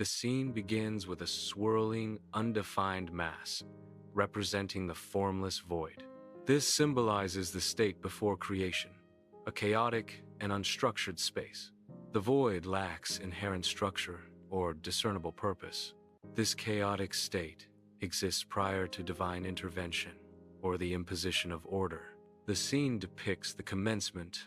The scene begins with a swirling, undefined mass, representing the formless void. This symbolizes the state before creation, a chaotic and unstructured space. The void lacks inherent structure or discernible purpose. This chaotic state exists prior to divine intervention or the imposition of order. The scene depicts the commencement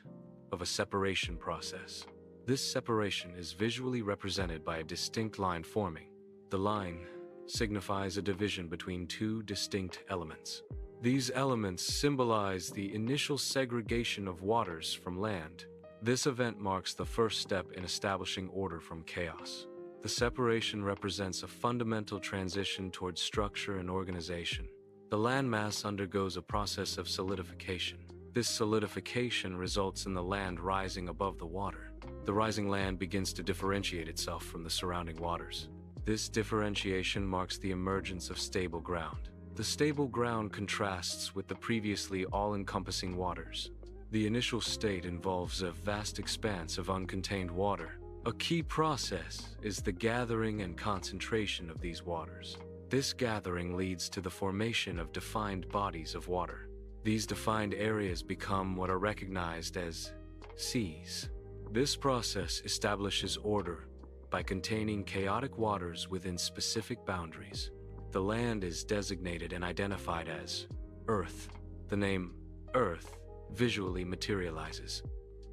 of a separation process. This separation is visually represented by a distinct line forming. The line signifies a division between two distinct elements. These elements symbolize the initial segregation of waters from land. This event marks the first step in establishing order from chaos. The separation represents a fundamental transition towards structure and organization. The landmass undergoes a process of solidification. This solidification results in the land rising above the water. The rising land begins to differentiate itself from the surrounding waters. This differentiation marks the emergence of stable ground. The stable ground contrasts with the previously all-encompassing waters. The initial state involves a vast expanse of uncontained water. A key process is the gathering and concentration of these waters. This gathering leads to the formation of defined bodies of water. These defined areas become what are recognized as seas. This process establishes order by containing chaotic waters within specific boundaries. The land is designated and identified as Earth. The name Earth visually materializes,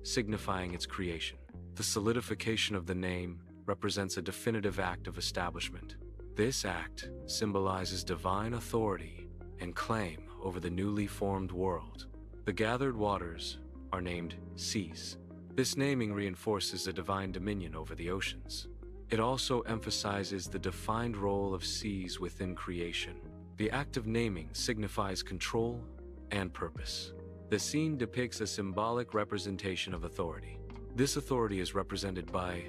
signifying its creation. The solidification of the name represents a definitive act of establishment. This act symbolizes divine authority and claim over the newly formed world. The gathered waters are named seas. This naming reinforces a divine dominion over the oceans. It also emphasizes the defined role of seas within creation. The act of naming signifies control and purpose. The scene depicts a symbolic representation of authority. This authority is represented by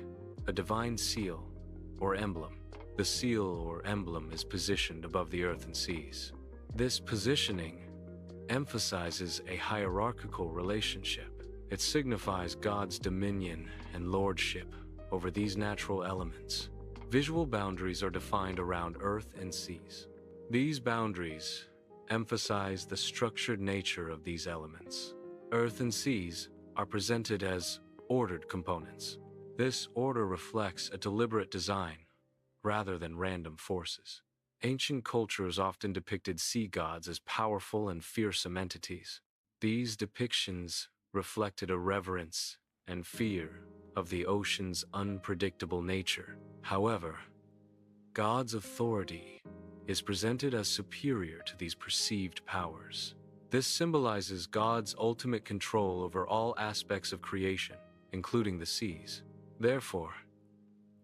a divine seal or emblem. The seal or emblem is positioned above the earth and seas. This positioning emphasizes a hierarchical relationship. It signifies God's dominion and lordship over these natural elements. Visual boundaries are defined around earth and seas. These boundaries emphasize the structured nature of these elements. Earth and seas are presented as ordered components. This order reflects a deliberate design rather than random forces. Ancient cultures often depicted sea gods as powerful and fearsome entities. These depictions reflected a reverence and fear of the ocean's unpredictable nature. However, God's authority is presented as superior to these perceived powers. This symbolizes God's ultimate control over all aspects of creation, including the seas. Therefore,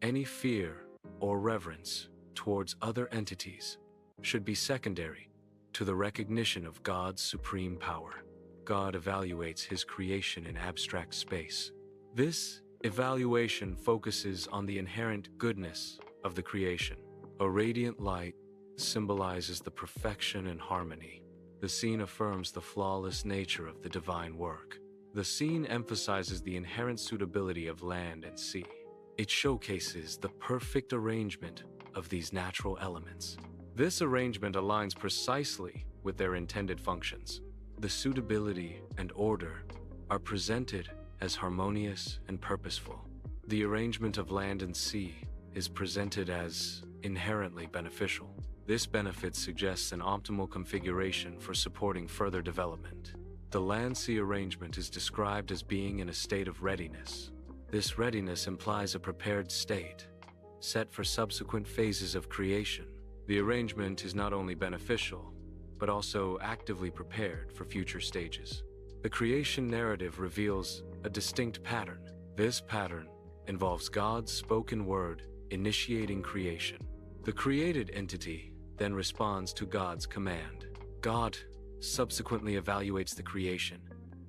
any fear or reverence towards other entities should be secondary to the recognition of God's supreme power. God evaluates his creation in abstract space. This evaluation focuses on the inherent goodness of the creation. A radiant light symbolizes the perfection and harmony. The scene affirms the flawless nature of the divine work. The scene emphasizes the inherent suitability of land and sea. It showcases the perfect arrangement of these natural elements. This arrangement aligns precisely with their intended functions. The suitability and order are presented as harmonious and purposeful. The arrangement of land and sea is presented as inherently beneficial. This benefit suggests an optimal configuration for supporting further development. The land-sea arrangement is described as being in a state of readiness. This readiness implies a prepared state, set for subsequent phases of creation. The arrangement is not only beneficial, but also actively prepared for future stages. The creation narrative reveals a distinct pattern. This pattern involves God's spoken word initiating creation. The created entity then responds to God's command. God subsequently evaluates the creation,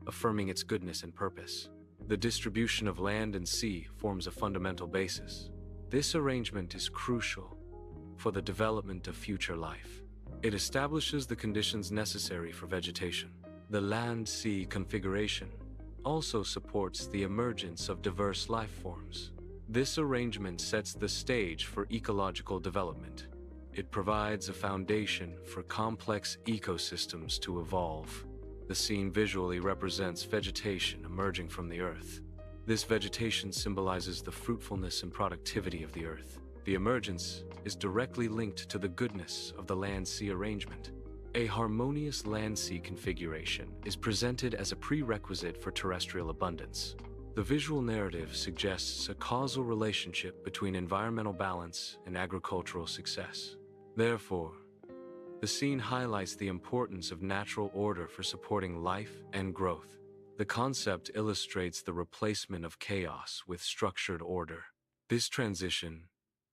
affirming its goodness and purpose. The distribution of land and sea forms a fundamental basis. This arrangement is crucial for the development of future life. It establishes the conditions necessary for vegetation. The land-sea configuration also supports the emergence of diverse life forms. This arrangement sets the stage for ecological development. It provides a foundation for complex ecosystems to evolve. The scene visually represents vegetation emerging from the earth. This vegetation symbolizes the fruitfulness and productivity of the earth. The emergence is directly linked to the goodness of the land-sea arrangement. A harmonious land-sea configuration is presented as a prerequisite for terrestrial abundance. The visual narrative suggests a causal relationship between environmental balance and agricultural success. Therefore, the scene highlights the importance of natural order for supporting life and growth. The concept illustrates the replacement of chaos with structured order. This transition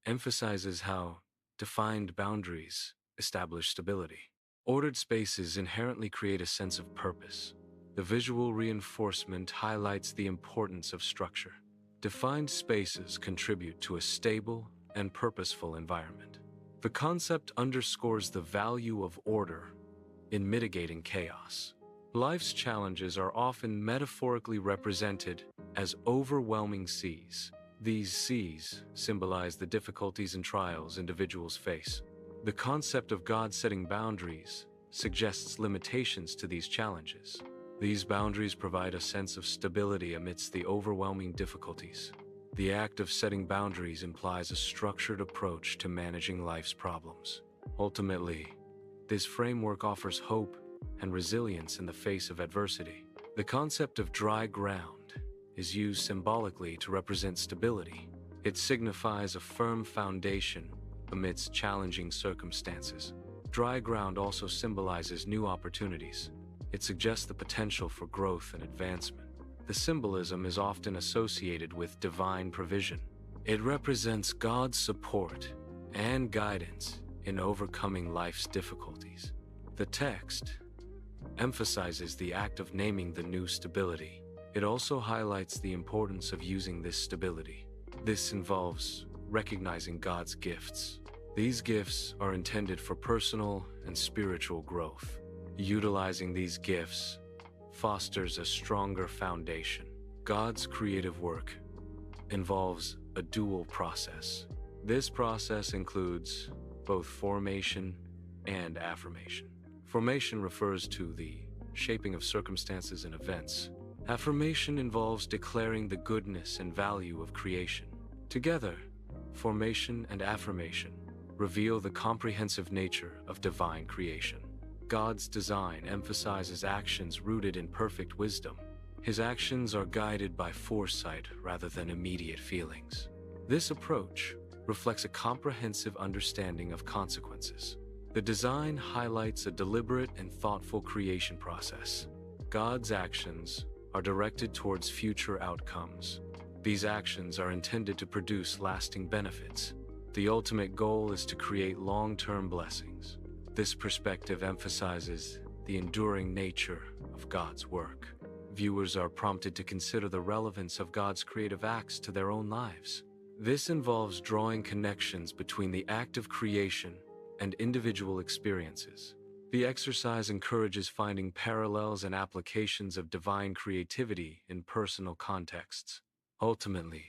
emphasizes how defined boundaries establish stability. Ordered spaces inherently create a sense of purpose. The visual reinforcement highlights the importance of structure. Defined spaces contribute to a stable and purposeful environment. The concept underscores the value of order in mitigating chaos. Life's challenges are often metaphorically represented as overwhelming seas. These seas symbolize the difficulties and trials individuals face. The concept of God setting boundaries suggests limitations to these challenges. These boundaries provide a sense of stability amidst the overwhelming difficulties. The act of setting boundaries implies a structured approach to managing life's problems. Ultimately, this framework offers hope and resilience in the face of adversity. The concept of dry ground is used symbolically to represent stability. It signifies a firm foundation amidst challenging circumstances. Dry ground also symbolizes new opportunities. It suggests the potential for growth and advancement. The symbolism is often associated with divine provision. It represents God's support and guidance in overcoming life's difficulties. The text emphasizes the act of naming the new stability. It also highlights the importance of using this stability. This involves recognizing God's gifts. These gifts are intended for personal and spiritual growth. Utilizing these gifts fosters a stronger foundation. God's creative work involves a dual process. This process includes both formation and affirmation. Formation refers to the shaping of circumstances and events. Affirmation involves declaring the goodness and value of creation. Together, formation and affirmation reveal the comprehensive nature of divine creation. God's design emphasizes actions rooted in perfect wisdom. His actions are guided by foresight rather than immediate feelings. This approach reflects a comprehensive understanding of consequences. The design highlights a deliberate and thoughtful creation process. God's actions are directed towards future outcomes. These actions are intended to produce lasting benefits. The ultimate goal is to create long-term blessings. This perspective emphasizes the enduring nature of God's work. Viewers are prompted to consider the relevance of God's creative acts to their own lives. This involves drawing connections between the act of creation and individual experiences. The exercise encourages finding parallels and applications of divine creativity in personal contexts. Ultimately,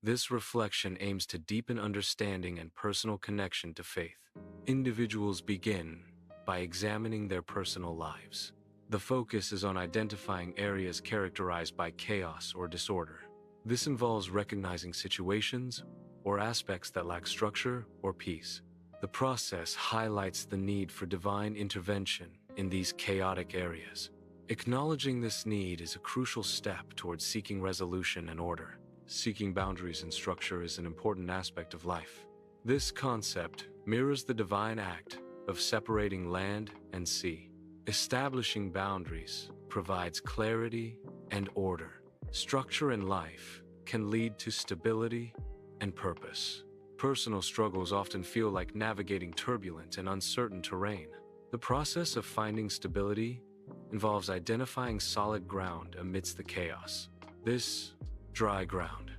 this reflection aims to deepen understanding and personal connection to faith. Individuals begin by examining their personal lives. The focus is on identifying areas characterized by chaos or disorder. This involves recognizing situations or aspects that lack structure or peace. The process highlights the need for divine intervention in these chaotic areas. Acknowledging this need is a crucial step towards seeking resolution and order. Seeking boundaries and structure is an important aspect of life. This concept mirrors the divine act of separating land and sea. Establishing boundaries provides clarity and order. Structure in life can lead to stability and purpose. Personal struggles often feel like navigating turbulent and uncertain terrain. The process of finding stability involves identifying solid ground amidst the chaos. This dry ground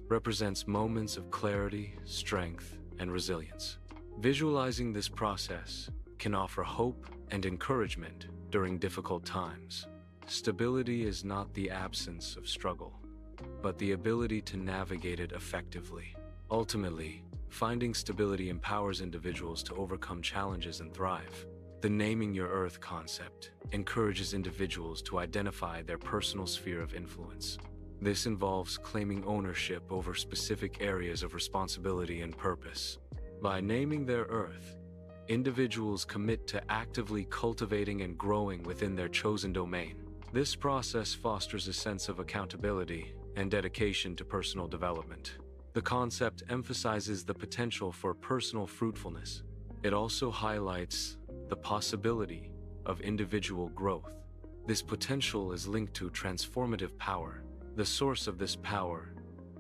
represents moments of clarity, strength, and resilience. Visualizing this process can offer hope and encouragement during difficult times. Stability is not the absence of struggle. but the ability to navigate it effectively. Ultimately, finding stability empowers individuals to overcome challenges and thrive. The Naming Your Earth concept encourages individuals to identify their personal sphere of influence. This involves claiming ownership over specific areas of responsibility and purpose. By naming their Earth, individuals commit to actively cultivating and growing within their chosen domain. This process fosters a sense of accountability and dedication to personal development. The concept emphasizes the potential for personal fruitfulness. It also highlights the possibility of individual growth. This potential is linked to transformative power. The source of this power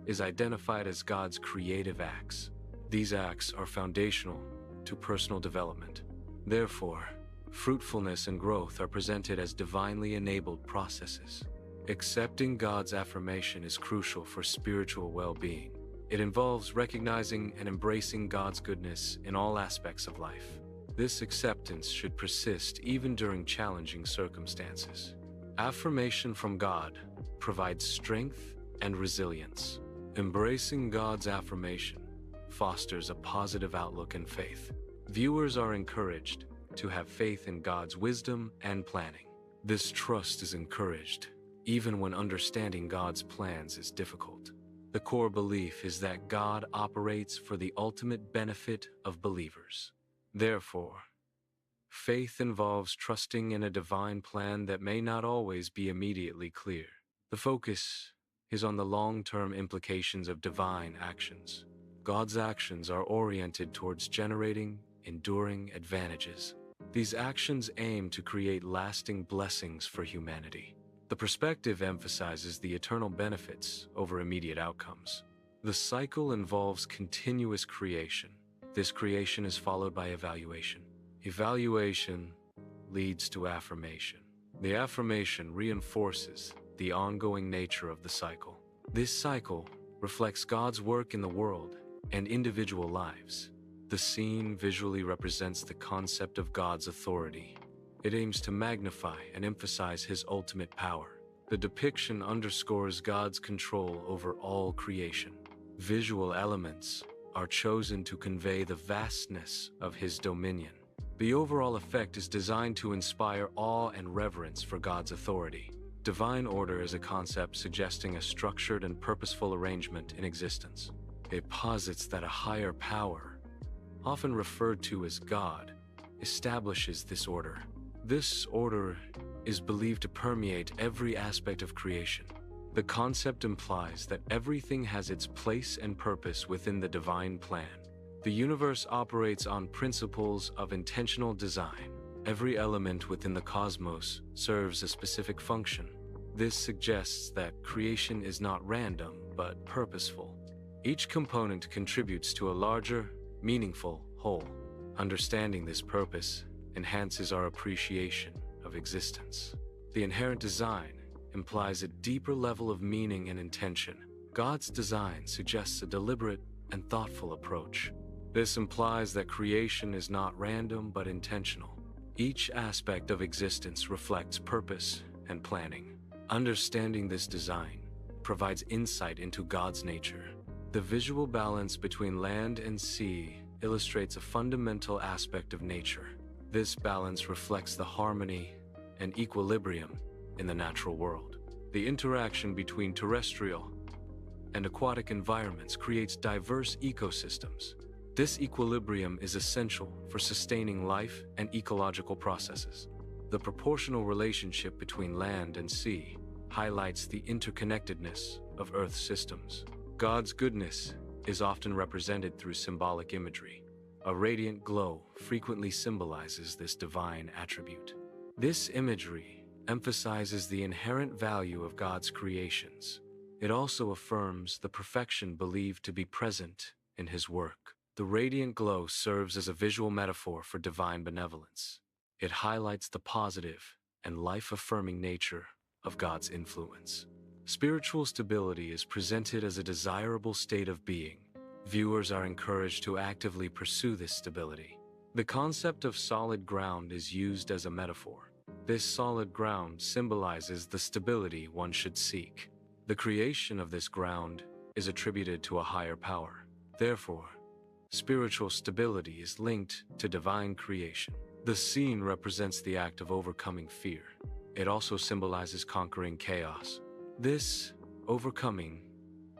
is identified as God's creative acts. These acts are foundational to personal development. Therefore, fruitfulness and growth are presented as divinely enabled processes. Accepting God's affirmation is crucial for spiritual well-being. It involves recognizing and embracing God's goodness in all aspects of life. This acceptance should persist even during challenging circumstances. Affirmation from God provides strength and resilience. Embracing God's affirmation fosters a positive outlook and faith. Viewers are encouraged to have faith in God's wisdom and planning. This trust is encouraged even when understanding God's plans is difficult. The core belief is that God operates for the ultimate benefit of believers. Therefore, faith involves trusting in a divine plan that may not always be immediately clear. The focus is on the long-term implications of divine actions. God's actions are oriented towards generating enduring advantages. These actions aim to create lasting blessings for humanity. The perspective emphasizes the eternal benefits over immediate outcomes. The cycle involves continuous creation. This creation is followed by evaluation. Evaluation leads to affirmation. The affirmation reinforces the ongoing nature of the cycle. This cycle reflects God's work in the world and individual lives. The scene visually represents the concept of God's authority. It aims to magnify and emphasize His ultimate power. The depiction underscores God's control over all creation. Visual elements are chosen to convey the vastness of His dominion. The overall effect is designed to inspire awe and reverence for God's authority. Divine order is a concept suggesting a structured and purposeful arrangement in existence. It posits that a higher power, often referred to as God, establishes this order. This order is believed to permeate every aspect of creation. The concept implies that everything has its place and purpose within the divine plan. The universe operates on principles of intentional design. Every element within the cosmos serves a specific function. This suggests that creation is not random, but purposeful. Each component contributes to a larger, meaningful whole. Understanding this purpose enhances our appreciation of existence. The inherent design implies a deeper level of meaning and intention. God's design suggests a deliberate and thoughtful approach. This implies that creation is not random but intentional. Each aspect of existence reflects purpose and planning. Understanding this design provides insight into God's nature. The visual balance between land and sea illustrates a fundamental aspect of nature. This balance reflects the harmony and equilibrium in the natural world. The interaction between terrestrial and aquatic environments creates diverse ecosystems. This equilibrium is essential for sustaining life and ecological processes. The proportional relationship between land and sea highlights the interconnectedness of Earth's systems. God's goodness is often represented through symbolic imagery. A radiant glow frequently symbolizes this divine attribute. This imagery emphasizes the inherent value of God's creations. It also affirms the perfection believed to be present in His work. The radiant glow serves as a visual metaphor for divine benevolence. It highlights the positive and life-affirming nature of God's influence. Spiritual stability is presented as a desirable state of being. Viewers are encouraged to actively pursue this stability. The concept of solid ground is used as a metaphor. This solid ground symbolizes the stability one should seek. The creation of this ground is attributed to a higher power. Therefore, spiritual stability is linked to divine creation. The scene represents the act of overcoming fear. It also symbolizes conquering chaos. This overcoming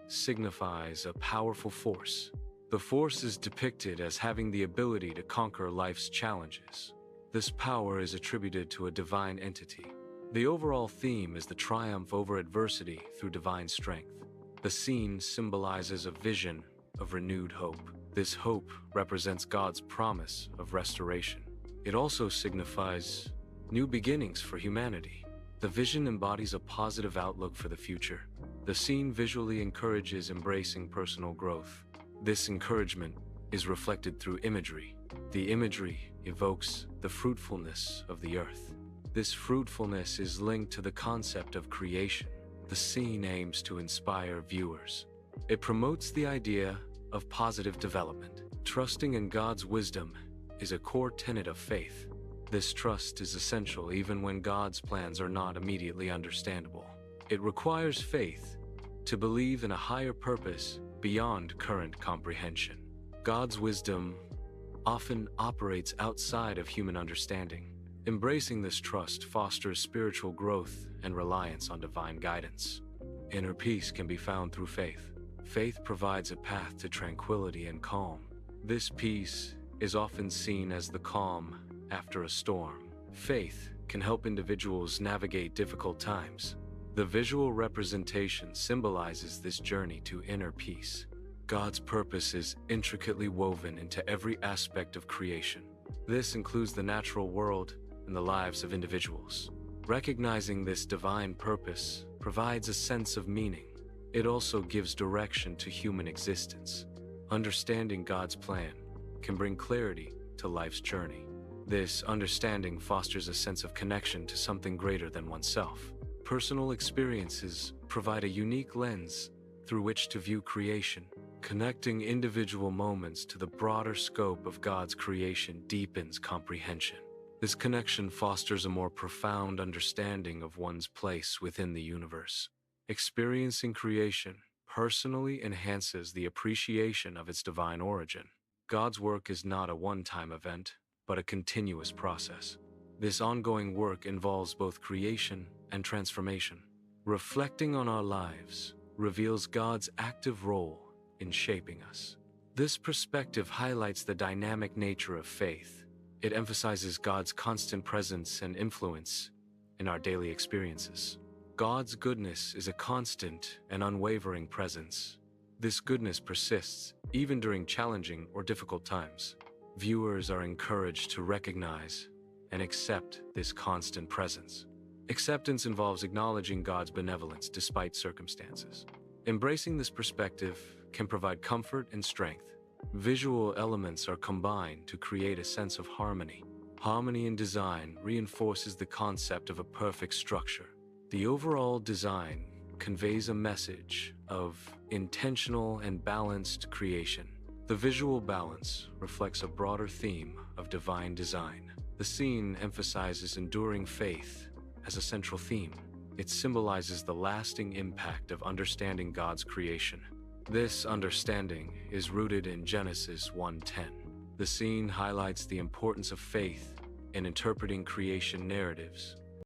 signifies a powerful force. The force is depicted as having the ability to conquer life's challenges. This power is attributed to a divine entity. The overall theme is the triumph over adversity through divine strength. The scene symbolizes a vision of renewed hope. This hope represents God's promise of restoration. It also signifies new beginnings for humanity. The vision embodies a positive outlook for the future. The scene visually encourages embracing personal growth. This encouragement is reflected through imagery. The imagery evokes the fruitfulness of the earth. This fruitfulness is linked to the concept of creation. The scene aims to inspire viewers. It promotes the idea of positive development. Trusting in God's wisdom is a core tenet of faith. This trust is essential even when God's plans are not immediately understandable. It requires faith to believe in a higher purpose beyond current comprehension. God's wisdom often operates outside of human understanding. Embracing this trust fosters spiritual growth and reliance on divine guidance. Inner peace can be found through faith. Faith provides a path to tranquility and calm. This peace is often seen as the calm after a storm. Faith can help individuals navigate difficult times. The visual representation symbolizes this journey to inner peace. God's purpose is intricately woven into every aspect of creation. This includes the natural world and the lives of individuals. Recognizing this divine purpose provides a sense of meaning. It also gives direction to human existence. Understanding God's plan can bring clarity to life's journey. This understanding fosters a sense of connection to something greater than oneself. Personal experiences provide a unique lens through which to view creation. Connecting individual moments to the broader scope of God's creation deepens comprehension. This connection fosters a more profound understanding of one's place within the universe. Experiencing creation personally enhances the appreciation of its divine origin. God's work is not a one-time event, but a continuous process. This ongoing work involves both creation and transformation. Reflecting on our lives reveals God's active role in shaping us. This perspective highlights the dynamic nature of faith. It emphasizes God's constant presence and influence in our daily experiences. God's goodness is a constant and unwavering presence. This goodness persists even during challenging or difficult times. Viewers are encouraged to recognize and accept this constant presence. Acceptance involves acknowledging God's benevolence despite circumstances. Embracing this perspective can provide comfort and strength. Visual elements are combined to create a sense of harmony. Harmony in design reinforces the concept of a perfect structure. The overall design conveys a message of intentional and balanced creation. The visual balance reflects a broader theme of divine design. The scene emphasizes enduring faith as a central theme. It symbolizes the lasting impact of understanding God's creation. This understanding is rooted in Genesis 1:10. The scene highlights the importance of faith in interpreting creation narratives.